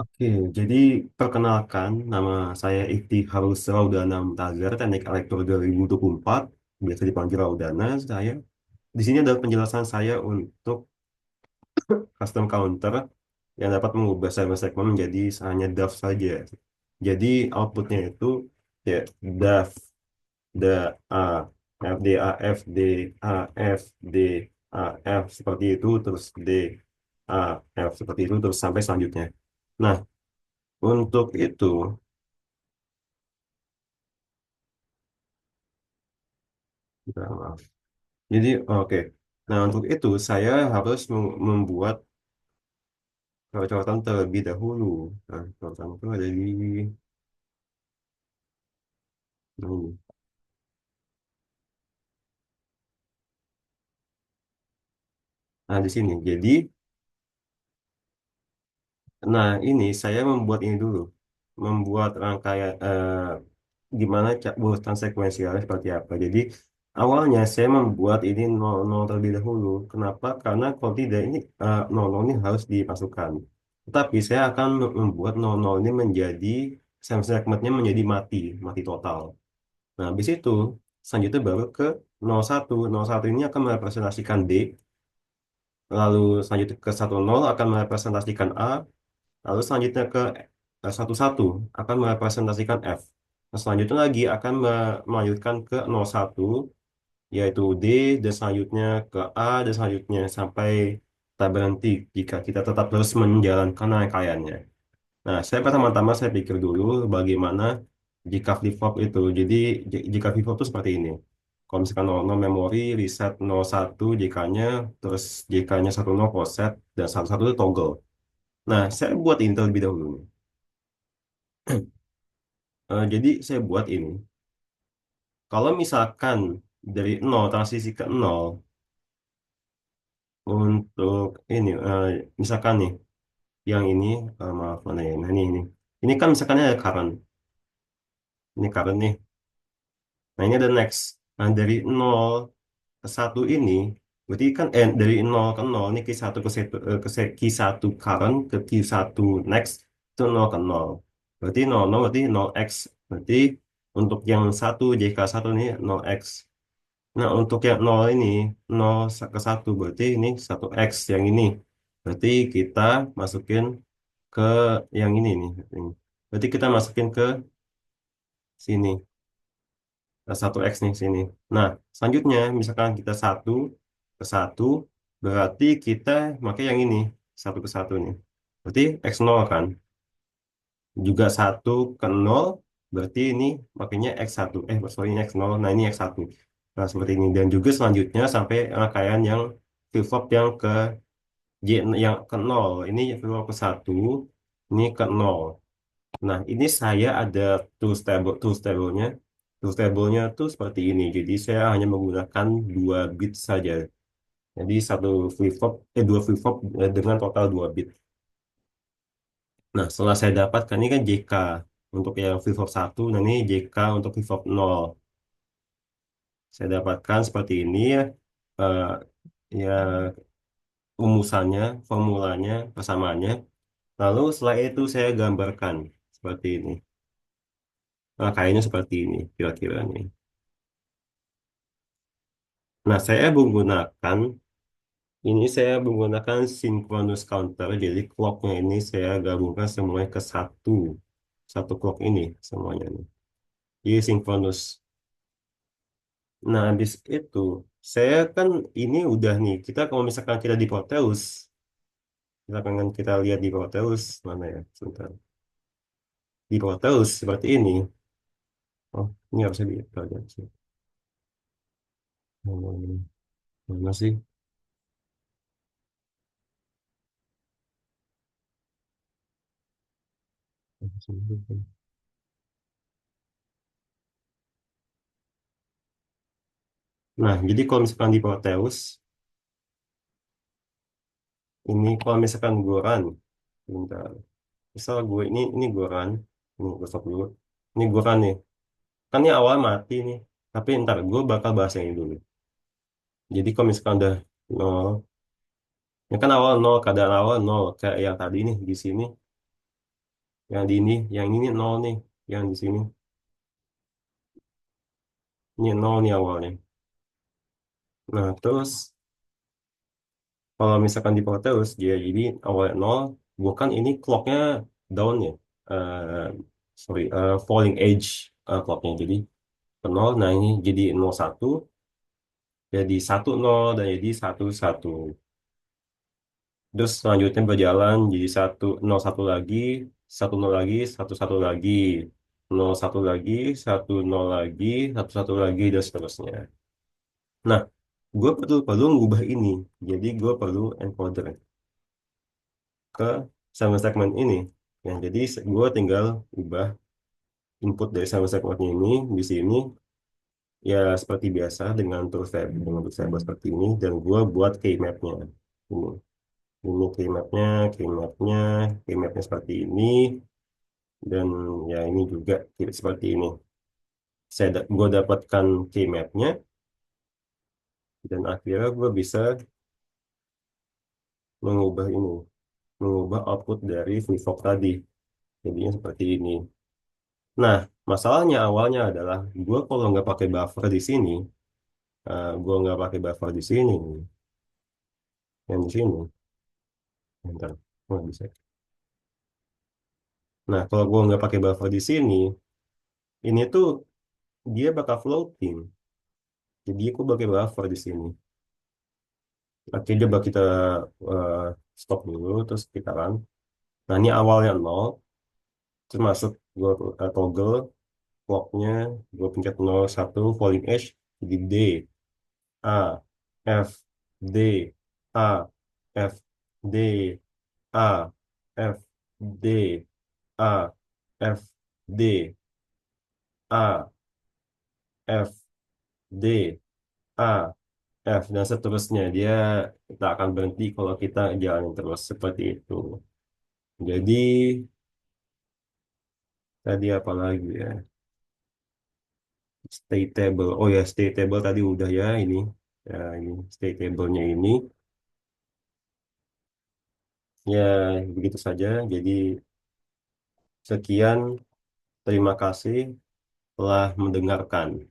Oke, jadi perkenalkan nama saya Ikti Harus Raudana Mutazer, Teknik Elektro 2024, biasa dipanggil Raudana. Saya di sini adalah penjelasan saya untuk custom counter yang dapat mengubah server segmen menjadi hanya DAF saja. Jadi outputnya itu ya DAF, D A, F D A F D A F D A F seperti itu, terus D A F seperti itu terus sampai selanjutnya. Nah, untuk itu, ya, maaf. Jadi, oke. Nah, untuk itu saya harus membuat coret-coretan terlebih dahulu. Nah, coretan itu ada di ini. Nah, di sini. Jadi, nah ini saya membuat ini dulu. Membuat rangkaian gimana urutan sekuensialnya seperti apa. Jadi, awalnya saya membuat ini nol terlebih dahulu. Kenapa? Karena kalau tidak ini 00 ini harus dimasukkan. Tetapi saya akan membuat 00 ini menjadi segmennya menjadi mati total. Nah, habis itu selanjutnya baru ke 01. 01 ini akan merepresentasikan D, lalu selanjutnya ke 10 akan merepresentasikan A, lalu selanjutnya ke 11 akan merepresentasikan F. Nah, selanjutnya lagi akan melanjutkan ke 01 yaitu D, dan selanjutnya ke A, dan selanjutnya sampai tak berhenti jika kita tetap terus menjalankan rangkaiannya. Nah, saya pertama-tama saya pikir dulu bagaimana jika flip-flop itu. Jadi, jika flip-flop itu seperti ini. Kalau misalkan 00 memori, reset 01 JK-nya, terus JK-nya 10 offset, dan 11 itu toggle. Nah, saya buat ini terlebih dahulu. Jadi, saya buat ini. Kalau misalkan dari 0 transisi ke 0 untuk ini, misalkan nih, yang ini, maaf mana ya, nah ini. Ini kan misalkan ada current. Ini current nih. Nah, ini ada next. Nah, dari 0 ke 1 ini, berarti kan dari 0 ke 0, ini Q1 ke 1, Q1 current ke Q1 next, itu 0 ke 0. Berarti 0 berarti 0x. Berarti untuk yang satu JK1 ini 0x. Nah, untuk yang 0 ini, 0 ke 1, berarti ini 1x yang ini. Berarti kita masukin ke yang ini nih. Berarti kita masukin ke sini. 1x nih sini. Nah, selanjutnya misalkan kita satu ke satu, berarti kita pakai yang ini, satu ke satu nih. Berarti x0 kan. Juga satu ke nol, berarti ini makanya x1. Sorry, ini x0. Nah, ini x1. Nah, seperti ini. Dan juga selanjutnya sampai rangkaian yang flip-flop yang ke J yang ke nol. Ini flip-flop ke satu, ini ke nol. Nah, ini saya ada tools table-nya. Tools table-nya tuh seperti ini. Jadi saya hanya menggunakan 2 bit saja. Jadi dua flip-flop dengan total 2 bit. Nah, setelah saya dapatkan ini kan JK untuk yang flip-flop 1, dan ini JK untuk flip-flop 0. Saya dapatkan seperti ini ya. Eh, ya rumusannya, formulanya, persamaannya. Lalu setelah itu saya gambarkan seperti ini. Nah, kayaknya seperti ini kira-kira nih. Nah, saya menggunakan synchronous counter. Jadi clocknya ini saya gabungkan semuanya ke satu clock ini semuanya nih. Jadi synchronous. Nah, habis itu saya kan ini udah nih. Kita kalau misalkan kita di Proteus, kita lihat di Proteus mana ya? Sebentar. Di Proteus seperti ini. Oh, ini harusnya di bagian sini. Mana sih? Nah, jadi kalau misalkan di Proteus, ini kalau misalkan gue run, bentar. Misal ini gue run, ini gue stop dulu. Ini gue run nih. Kan ini awal mati nih. Tapi ntar gue bakal bahas yang ini dulu. Jadi kalau misalkan udah nol, ini kan awal nol, keadaan awal nol kayak yang tadi nih di sini. Yang di ini, yang ini nol nih, yang di sini ini nol nih awalnya. Nah, terus kalau misalkan di Proteus dia jadi awalnya nol, bukan ini clocknya down ya, eh sorry, falling edge clocknya jadi ke nol. Nah ini jadi 01, jadi 10 dan jadi 11. Terus selanjutnya berjalan jadi 101 lagi, 10 lagi, 11 lagi, 01 lagi, 10 lagi, 11 lagi dan seterusnya. Nah, gue perlu ngubah ini. Jadi gue perlu encoder ke sama segmen ini. Ya, jadi gue tinggal ubah input dari sama segmen ini di sini ya seperti biasa dengan tools variable seperti ini dan gue buat keymapnya ini. Ini keymapnya seperti ini dan ya ini juga seperti ini. Gue dapatkan keymapnya dan akhirnya gue bisa mengubah ini, mengubah output dari VFOC tadi. Jadinya seperti ini. Nah, masalahnya awalnya adalah gue kalau nggak pakai buffer di sini, gue nggak pakai buffer di sini, yang di sini, bentar, nggak bisa. Nah, kalau gue nggak pakai buffer di sini, ini tuh dia bakal floating. Jadi aku pakai buffer di sini. Oke, coba kita eh, stop dulu, terus kita run. Nah, ini awalnya nol, terus masuk gue toggle clocknya, gue pencet 01, falling edge, jadi D, A, F, D, A, F, D, A, F, D, A, F, D, A, F, D, A, F, dan seterusnya. Dia tak akan berhenti kalau kita jalan terus seperti itu. Jadi, tadi apa lagi ya? Stay table. Oh ya, stay table tadi udah ya ini. Ya, ini stay table-nya ini. Ya, begitu saja. Jadi, sekian. Terima kasih telah mendengarkan.